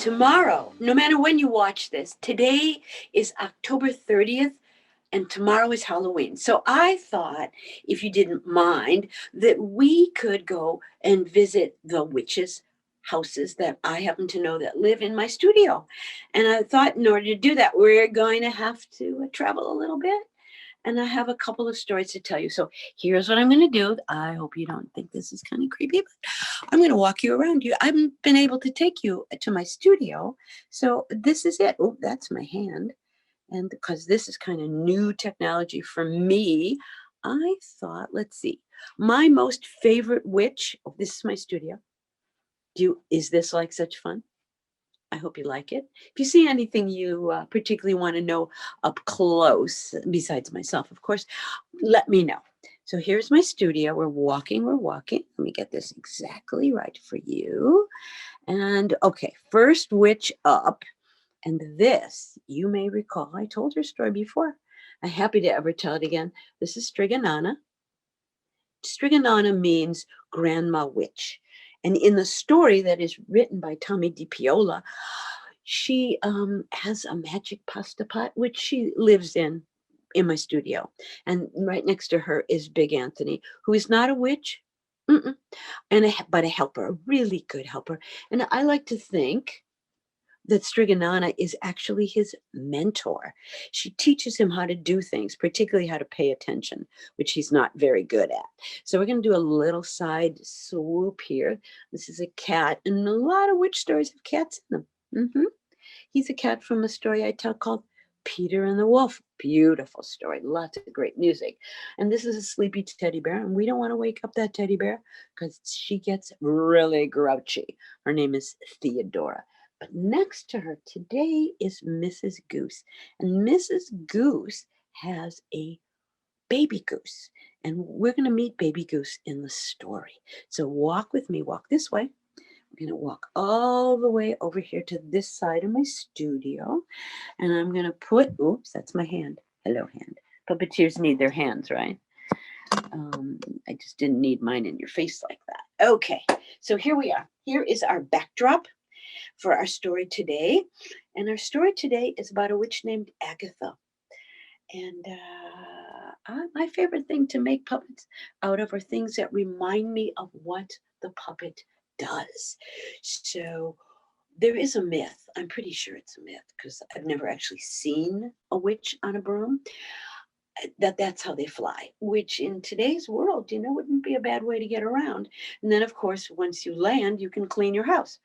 Tomorrow, no matter when you watch this, today is October 30th and tomorrow is Halloween. So I thought, if you didn't mind, that we could go and visit the witches' houses that I happen to know that live in my studio. And I thought in order to do that, we're going to have to travel a little bit. And I have a couple of stories to tell you. So here's what I'm going to do. I hope you don't think this is kind of creepy, but I'm going to walk you around. I haven't been able to take you to my studio. So this is it. Oh, that's my hand. And because this is kind of new technology for me, I thought, let's see, my most favorite witch. Oh, this is my studio. Is this like such fun? I hope you like it. If you see anything you particularly want to know up close, besides myself, of course, let me know. So here's my studio. We're walking. Let me get this exactly right for you. And okay, first witch up. And this, you may recall, I told your story before. I'm happy to ever tell it again. This is Striganana. Striganana means grandma witch. And in the story that is written by Tommy DiPiola, she has a magic pasta pot, which she lives in my studio. And right next to her is Big Anthony, who is not a witch, but a helper, a really good helper. And I like to think that Striganana is actually his mentor. She teaches him how to do things, particularly how to pay attention, which he's not very good at. So we're going to do a little side swoop here. This is a cat, and a lot of witch stories have cats in them. He's a cat from a story I tell called Peter and the Wolf. Beautiful story, lots of great music. And this is a sleepy teddy bear, and we don't want to wake up that teddy bear because she gets really grouchy. Her name is Theodora. But next to her today is Mrs. Goose. And Mrs. Goose has a baby goose. And we're going to meet baby goose in the story. So walk with me, walk this way. I'm going to walk all the way over here to this side of my studio. And I'm going to put, oops, that's my hand. Hello, hand. Puppeteers need their hands, right? I just didn't need mine in your face like that. Okay, so here we are. Here is our backdrop for our story today. And our story today is about a witch named Agatha. And my favorite thing to make puppets out of are things that remind me of what the puppet does. So there is a myth. I'm pretty sure it's a myth because I've never actually seen a witch on a broom. That's how they fly, which in today's world, wouldn't be a bad way to get around. And then, of course, once you land, you can clean your house.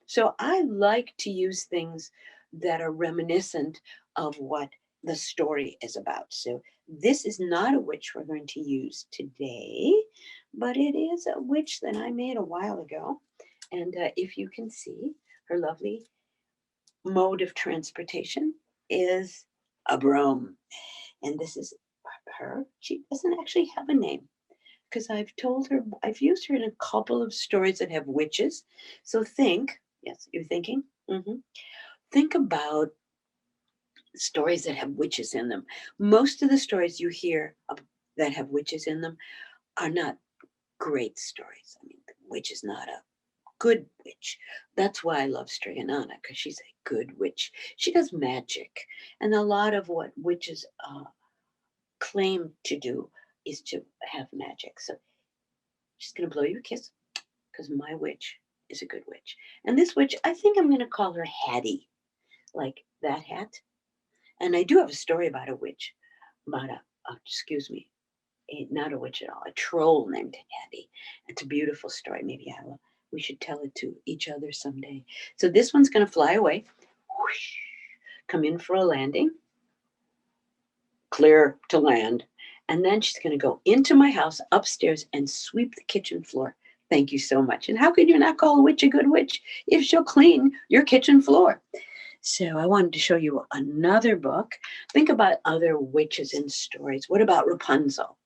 So I like to use things that are reminiscent of what the story is about. So this is not a witch we're going to use today, but it is a witch that I made a while ago. And if you can see, her lovely mode of transportation is a broom. And this is her. She doesn't actually have a name because I've used her in a couple of stories that have witches. So yes, you're thinking? Think about stories that have witches in them. Most of the stories you hear that have witches in them are not great stories. I mean, the witch is not a good witch. That's why I love Striganana, because she's a good witch. She does magic. And a lot of what witches claim to do is to have magic. So she's going to blow you a kiss because my witch is a good witch. And this witch, I think I'm going to call her Hattie, like that hat. And I do have a story about a witch, about not a witch at all, a troll named Hattie. It's a beautiful story. Maybe we should tell it to each other someday. So this one's going to fly away, whoosh, come in for a landing, clear to land. And then she's going to go into my house upstairs and sweep the kitchen floor. Thank you so much. And how could you not call a witch a good witch if she'll clean your kitchen floor? So I wanted to show you another book. Think about other witches in stories. What about Rapunzel?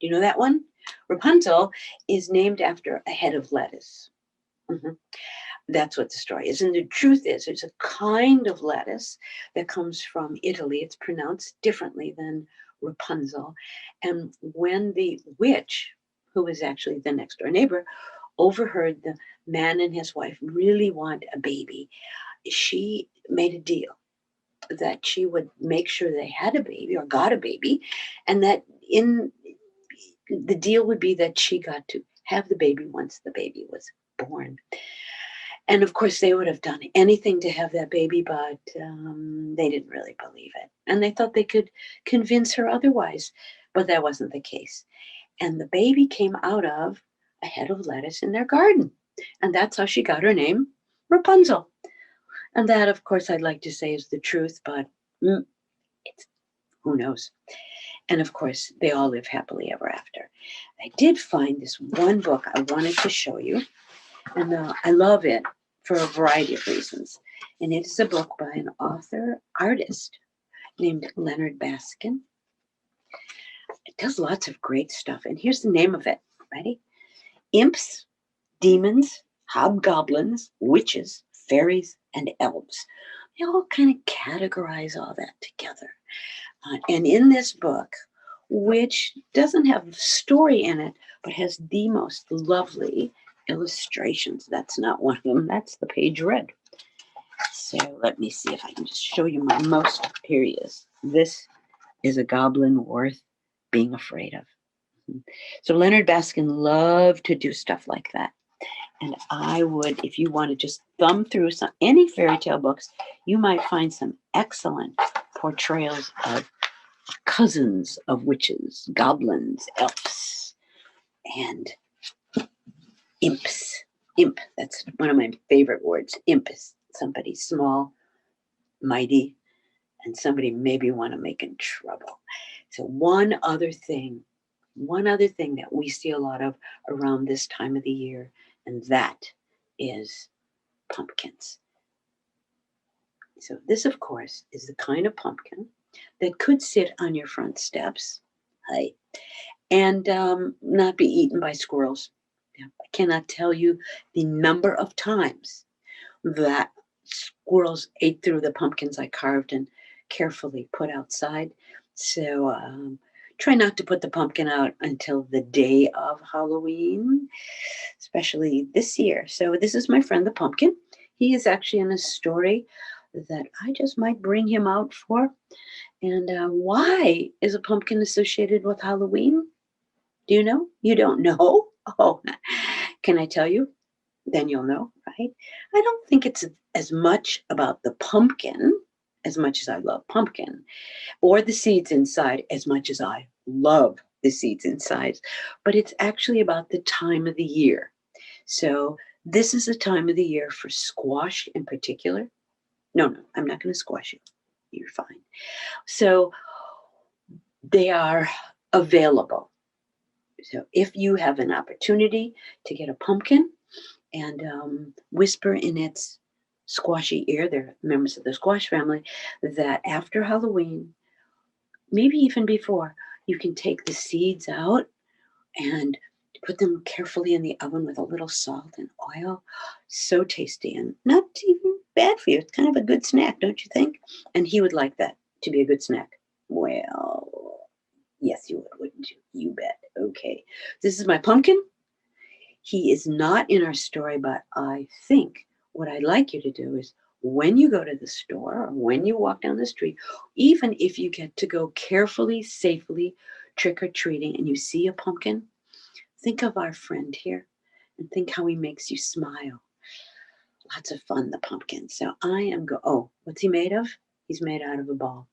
Do you know that one? Rapunzel is named after a head of lettuce. That's what the story is. And the truth is, there's a kind of lettuce that comes from Italy. It's pronounced differently than Rapunzel. And when the witch, who was actually the next door neighbor, overheard the man and his wife really want a baby, she made a deal that she would make sure they had a baby or got a baby, and that in the deal would be that she got to have the baby once the baby was born. And of course, they would have done anything to have that baby, but they didn't really believe it. And they thought they could convince her otherwise, but that wasn't the case. And the baby came out of a head of lettuce in their garden. And that's how she got her name, Rapunzel. And that, of course, I'd like to say is the truth, but it's, who knows? And of course, they all live happily ever after. I did find this one book I wanted to show you, and I love it for a variety of reasons. And it is a book by an artist named Leonard Baskin. It does lots of great stuff. And here's the name of it. Ready? Imps, Demons, Hobgoblins, Witches, Fairies, and Elves. They all kind of categorize all that together. And in this book, which doesn't have a story in it, but has the most lovely illustrations. That's not one of them. That's the page red. So let me see if I can just show you my most. Here he is. This is a goblin worth being afraid of. So Leonard Baskin loved to do stuff like that. And I would, if you want to just thumb through any fairy tale books, you might find some excellent portrayals of cousins of witches, goblins, elves, and imps. Imp, that's one of my favorite words. Imp is somebody small, mighty, and somebody maybe want to make in trouble. So one other thing that we see a lot of around this time of the year, and that is pumpkins. So this, of course, is the kind of pumpkin that could sit on your front steps, right, and not be eaten by squirrels. I cannot tell you the number of times that squirrels ate through the pumpkins I carved and carefully put outside. So try not to put the pumpkin out until the day of Halloween, especially this year. So this is my friend the pumpkin. He is actually in a story that I just might bring him out for. And why is a pumpkin associated with Halloween? Do you know? You don't know? Oh, can I tell you? Then you'll know, right? I don't think it's as much about the pumpkin as much as I love pumpkin, or the seeds inside as much as I love the seeds inside, but it's actually about the time of the year. So this is a time of the year for squash in particular. No, I'm not going to squash you. You're fine. So they are available. So if you have an opportunity to get a pumpkin and whisper in its squashy ear, they're members of the squash family, that after Halloween, maybe even before, you can take the seeds out and put them carefully in the oven with a little salt and oil. So tasty and not even bad for you. It's kind of a good snack, don't you think? And he would like that to be a good snack. Well, yes, you would, wouldn't you? You bet. Okay. This is my pumpkin. He is not in our story, but I think what I'd like you to do is when you go to the store or when you walk down the street, even if you get to go carefully, safely trick-or-treating and you see a pumpkin, think of our friend here and think how he makes you smile. Lots of fun, the pumpkin. So I am oh, what's he made of? He's made out of a ball.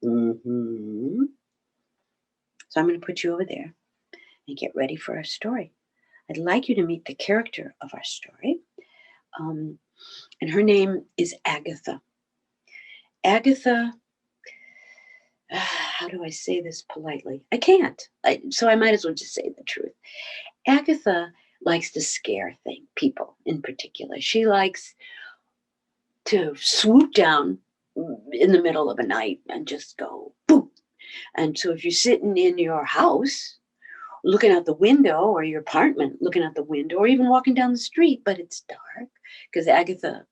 So I'm going to put you over there and get ready for our story. I'd like you to meet the character of our story. And her name is Agatha. Agatha, how do I say this politely? I can't. So I might as well just say the truth. Agatha likes to scare people in particular. She likes to swoop down in the middle of a night and just go boom. And so if you're sitting in your house, looking out the window, or your apartment, looking out the window, or even walking down the street, but it's dark, because Agatha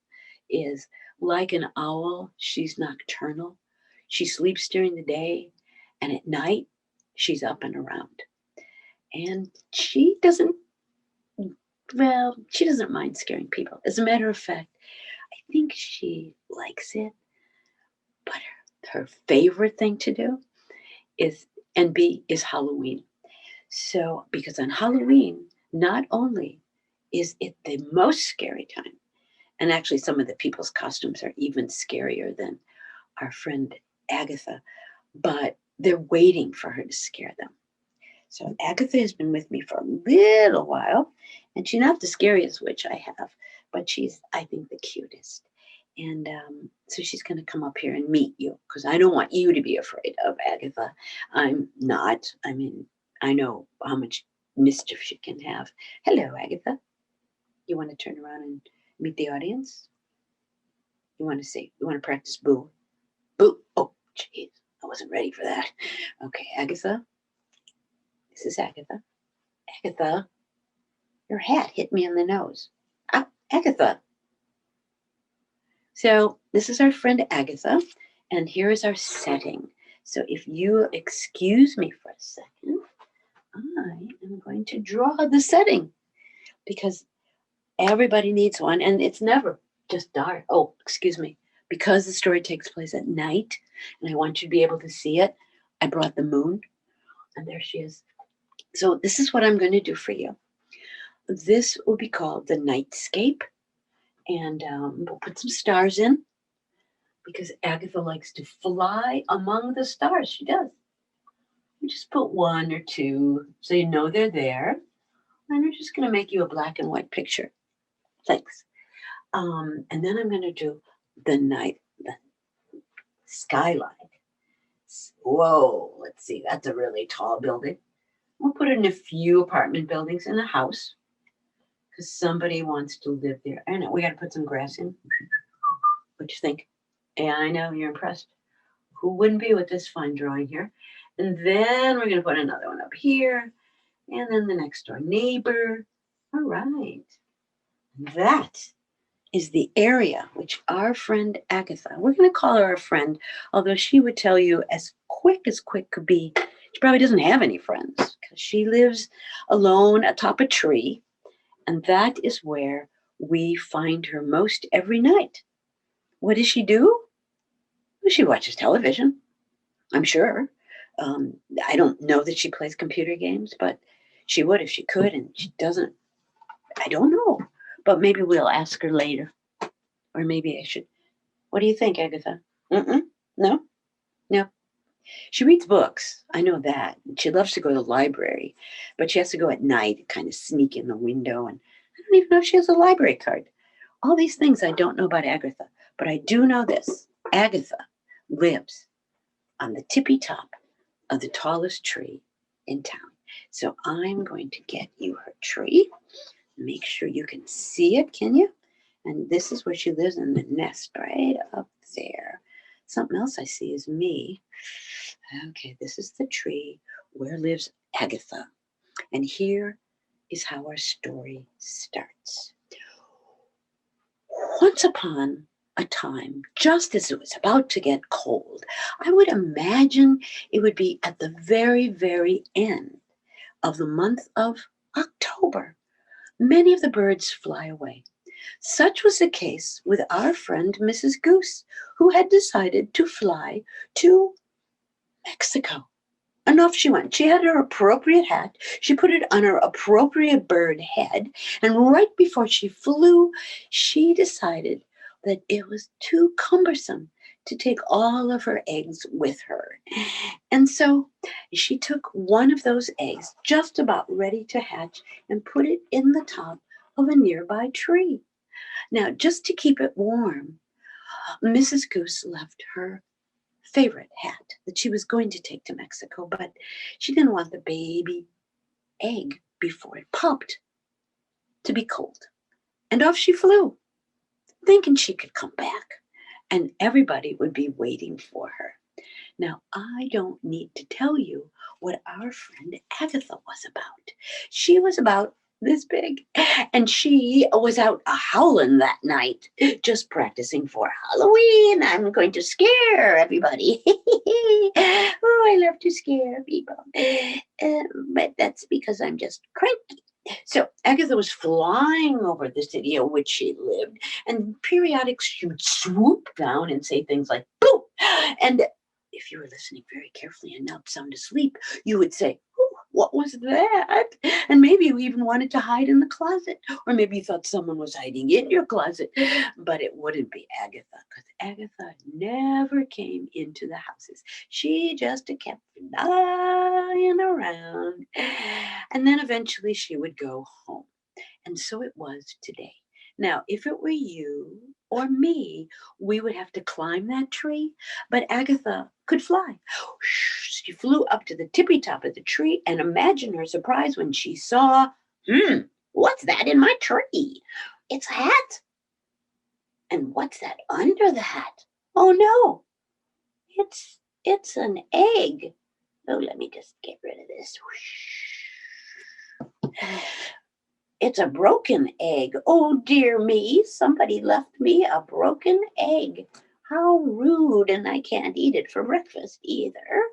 is like an owl. She's nocturnal. She sleeps during the day, and at night, she's up and around. And she doesn't mind scaring people. As a matter of fact, I think she likes it, but her favorite thing to do is is Halloween. So because on Halloween, not only is it the most scary time, and actually some of the people's costumes are even scarier than our friend Agatha, but they're waiting for her to scare them. So Agatha has been with me for a little while, and she's not the scariest witch I have, but she's, I think, the cutest. And so she's going to come up here and meet you because I don't want you to be afraid of Agatha. I'm not. I mean, I know how much mischief she can have. Hello, Agatha. You want to turn around and meet the audience? You want to say, you want to practice boo? Boo. Oh, jeez. I wasn't ready for that. Okay, Agatha. This is Agatha. Agatha, your hat hit me on the nose. Ah, Agatha. So this is our friend Agatha, and here is our setting. So if you excuse me for a second, I am going to draw the setting because everybody needs one, and it's never just dark. Oh, excuse me. Because the story takes place at night, and I want you to be able to see it, I brought the moon, and there she is. So this is what I'm going to do for you. This will be called the nightscape, and we'll put some stars in because Agatha likes to fly among the stars. She does. You just put one or two so you know they're there, and I'm just going to make you a black and white picture. Thanks. And then I'm going to do the skyline. Whoa, let's see. That's a really tall building. We'll put it in a few apartment buildings and a house because somebody wants to live there. I know we got to put some grass in. What do you think? Yeah, I know you're impressed. Who wouldn't be with this fine drawing here? And then we're going to put another one up here, and then the next door neighbor. All right. That is the area which our friend Agatha, we're going to call her a friend, although she would tell you as quick could be, she probably doesn't have any friends because she lives alone atop a tree, and that is where we find her most every night. What does she do? Well, she watches television, I'm sure. I don't know that she plays computer games, but she would if she could, and she doesn't. I don't know, but maybe we'll ask her later. Or maybe I should. What do you think, Agatha? Mm-mm. No? No. She reads books. I know that. She loves to go to the library, but she has to go at night, kind of sneak in the window. And I don't even know if she has a library card. All these things I don't know about Agatha, but I do know this. Agatha lives on the tippy top of the tallest tree in town. So I'm going to get you her tree. Make sure you can see it, can you? And this is where she lives in the nest, right up there. Something else I see is me. Okay, this is the tree where lives Agatha. And here is how our story starts. Once upon a time, just as it was about to get cold, I would imagine it would be at the very, very end of the month of October. Many of the birds fly away. Such was the case with our friend Mrs. Goose, who had decided to fly to Mexico. And off she went. She had her appropriate hat. She put it on her appropriate bird head. And right before she flew, she decided that it was too cumbersome to take all of her eggs with her. And so she took one of those eggs, just about ready to hatch, and put it in the top of a nearby tree. Now, just to keep it warm, Mrs. Goose left her favorite hat that she was going to take to Mexico, but she didn't want the baby egg before it popped to be cold. And off she flew, thinking she could come back and everybody would be waiting for her. Now, I don't need to tell you what our friend Agatha was about. She was about this big, and she was out howling that night, just practicing for Halloween. I'm going to scare everybody. Oh, I love to scare people. But that's because I'm just cranky. So Agatha was flying over the city in which she lived, and periodically she would swoop down and say things like "boo," and if you were listening very carefully and not sound asleep, you would say, "Ooh, what was that?" And maybe you even wanted to hide in the closet, or maybe you thought someone was hiding in your closet, but it wouldn't be Agatha, because Agatha never came into the houses. She just kept flying around, and then eventually she would go home. And so it was today. Now, if it were you or me, we would have to climb that tree, but Agatha could fly. She flew up to the tippy top of the tree, and imagine her surprise when she saw, what's that in my tree? It's a hat. And what's that under the hat? Oh no, it's an egg. Oh, let me just get rid of this. It's a broken egg. Oh dear me, somebody left me a broken egg. How rude, and I can't eat it for breakfast either.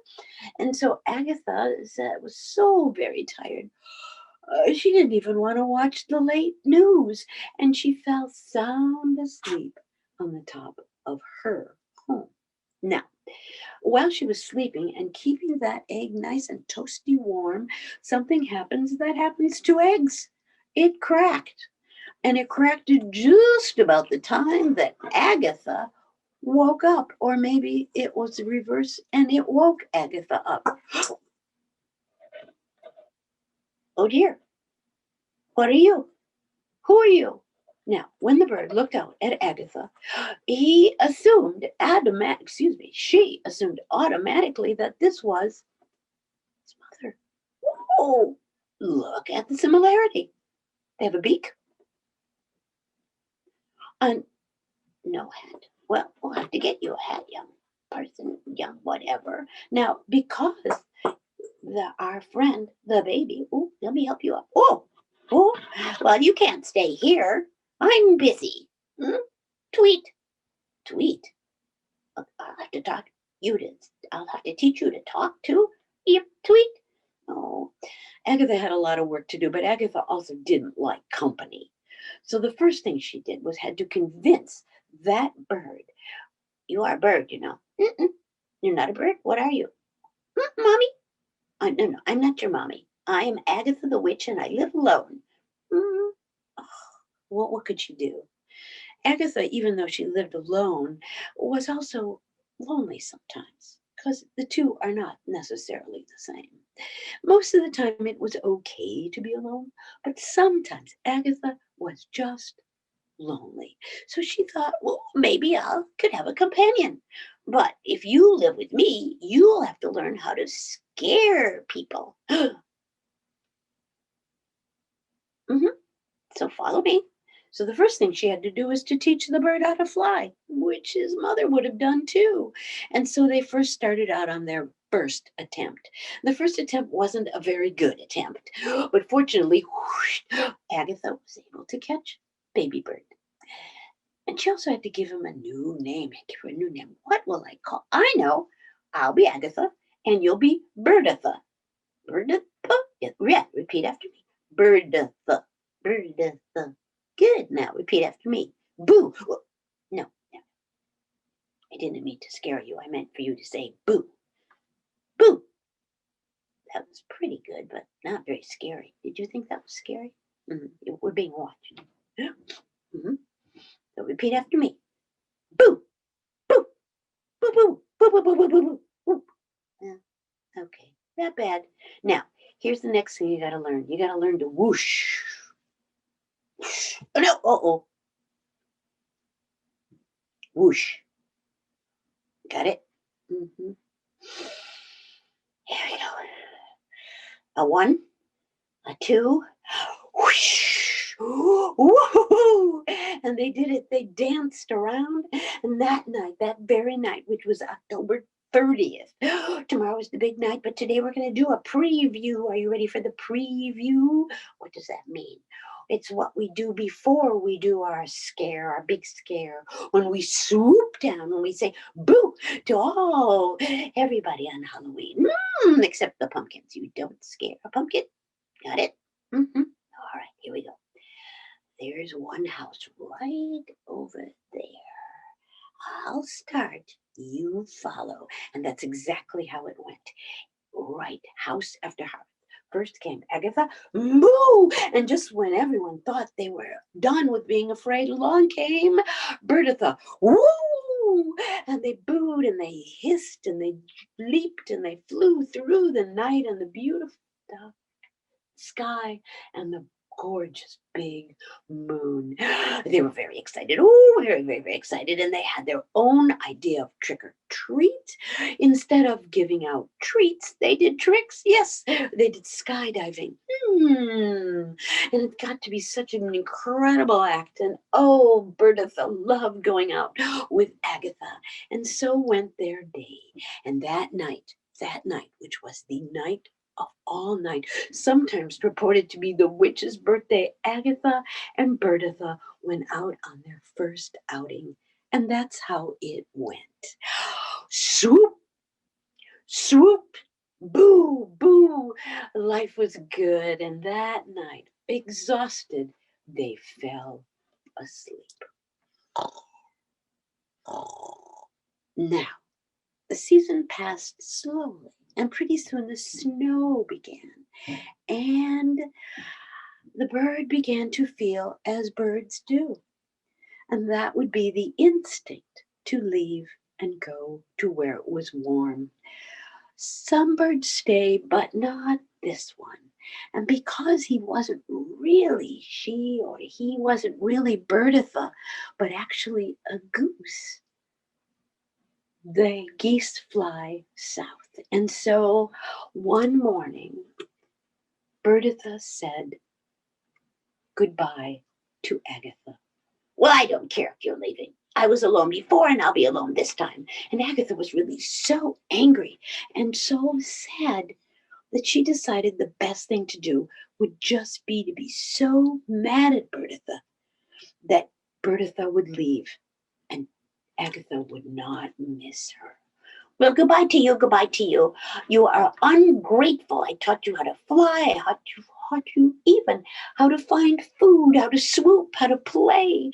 And so Agatha was so very tired. She didn't even want to watch the late news, and she fell sound asleep on the top of her home. Now, while she was sleeping and keeping that egg nice and toasty warm, something happens that happens to eggs. It cracked, and it cracked at just about the time that Agatha woke up, or maybe it was the reverse, and it woke Agatha up. Oh dear, what are you? Who are you? Now, when the bird looked out at Agatha, she assumed automatically that this was his mother. Oh, look at the similarity. They have a beak and no hat. Well, we'll have to get you a hat, young person, young whatever. Now, because our friend, the baby, oh, let me help you up. Oh, well, you can't stay here. I'm busy. Hmm? Tweet, tweet. I'll have to talk you to. I'll have to teach you to talk too. Yep, tweet. Oh, Agatha had a lot of work to do, but Agatha also didn't like company. So the first thing she did was had to convince that bird. You are a bird, you know. Mm-mm, you're not a bird. What are you? Mommy. No, I'm not your mommy. I am Agatha the witch, and I live alone. Mm, oh, what could she do? Agatha, even though she lived alone, was also lonely sometimes, because the two are not necessarily the same. Most of the time it was okay to be alone, but sometimes Agatha was just lonely. So she thought, well, maybe I could have a companion. But if you live with me, you'll have to learn how to scare people. Mhm. So follow me. So the first thing she had to do was to teach the bird how to fly, which his mother would have done too. And so they first started out on their first attempt. The first attempt wasn't a very good attempt, but fortunately, whoosh, Agatha was able to catch baby bird. And she also had to give him a new name. Give her a new name. What will I call? I know. I'll be Agatha, and you'll be Birdatha. Birdatha. Yeah, repeat after me. Birdatha. Birdatha. Good. Now repeat after me. Boo. No, no. I didn't mean to scare you. I meant for you to say boo. Boo. That was pretty good, but not very scary. Did you think that was scary? We're being watched. hmm So repeat after me. Boo. Boo. Boo. Boo. Boo. Boo. Boo. Boo. Boo. Boo. Boo. Yeah, okay. Not bad. Now, here's the next thing you got to learn. You got to learn to whoosh. Oh, no. Uh-oh. Whoosh. Got it? Mm-hmm. Here we go. A one, a two, whoosh, woohoo! And they did it. They danced around. And that night, that very night, which was October 30th, tomorrow is the big night, but today we're going to do a preview. Are you ready for the preview? What does that mean? It's what we do before we do our scare, our big scare. When we swoop down, when we say boo to all everybody on Halloween, except the pumpkins. You don't scare a pumpkin. Got it? Mm-hmm. there's one house right over there. I'll start, you follow. And that's exactly how it went. Right, house after house. First came Agatha, moo! And just when everyone thought they were done with being afraid, along came Bertha, woo! And they booed and they hissed and they leaped and they flew through the night and the beautiful sky and the gorgeous big moon. They were very excited. Oh, very, very, very excited. And they had their own idea of trick or treat. Instead of giving out treats, they did tricks. Yes, they did skydiving. And it got to be such an incredible act. And oh, Bertha loved going out with Agatha. And so went their day. And that night, which was the night of all night, sometimes purported to be the witch's birthday, Agatha and Bertha went out on their first outing. And that's how it went. Swoop, swoop, boo, boo. Life was good. And that night, exhausted, they fell asleep. Now, the season passed slowly, and pretty soon the snow began, and the bird began to feel as birds do, and that would be the instinct to leave and go to where it was warm. Some birds stay, but not this one. And because he wasn't really she, or he wasn't really Bertha, but actually a goose, the geese fly south. And so one morning, Bertha said goodbye to Agatha. Well, I don't care if you're leaving. I was alone before and I'll be alone this time. And Agatha was really so angry and so sad that she decided the best thing to do would just be to be so mad at Bertha that Bertha would leave and Agatha would not miss her. Well, goodbye to you, goodbye to you. You are ungrateful. I taught you how to fly. I taught you even how to find food, how to swoop, how to play,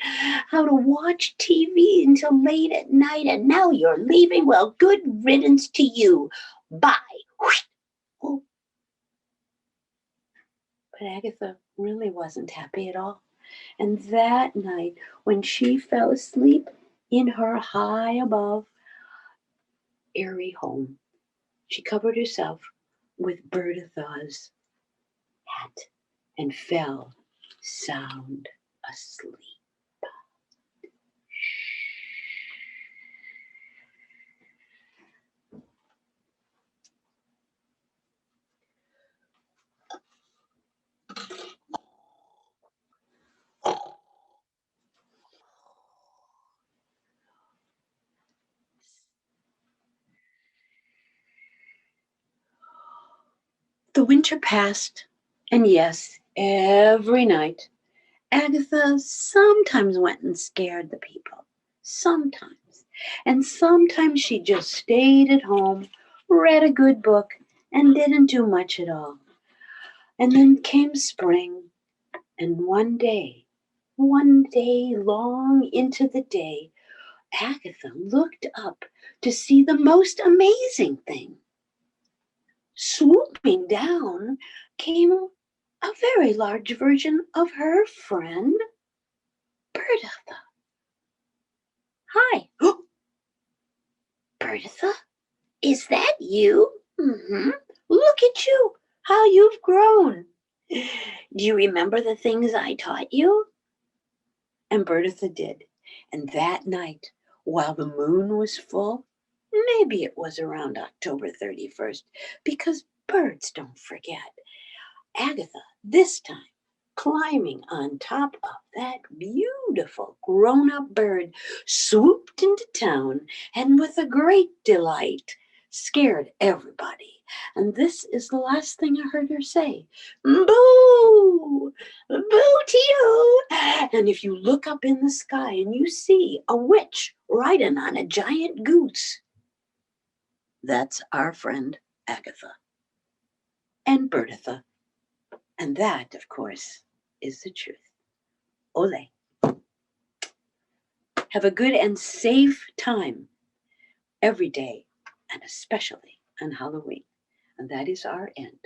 how to watch TV until late at night. And now you're leaving. Well, good riddance to you. Bye. Oh. But Agatha really wasn't happy at all. And that night, when she fell asleep in her high above, airy home, she covered herself with Bertha's hat and fell sound asleep. The winter passed, and yes, every night, Agatha sometimes went and scared the people. Sometimes. And sometimes she just stayed at home, read a good book, and didn't do much at all. And then came spring, and one day long into the day, Agatha looked up to see the most amazing thing. Swooping down came a very large version of her friend, Bertha. Hi. Bertha, is that you? Mm-hmm. Look at you, how you've grown. Do you remember the things I taught you? And Bertha did. And that night, while the moon was full, maybe it was around October 31st, because birds don't forget, Agatha, this time, climbing on top of that beautiful grown-up bird, swooped into town and with a great delight scared everybody. And this is the last thing I heard her say. Boo! Boo to you! And if you look up in the sky and you see a witch riding on a giant goose, that's our friend Agatha and Bertha. And that, of course, is the truth. Ole. Have a good and safe time every day, and especially on Halloween. And that is our end.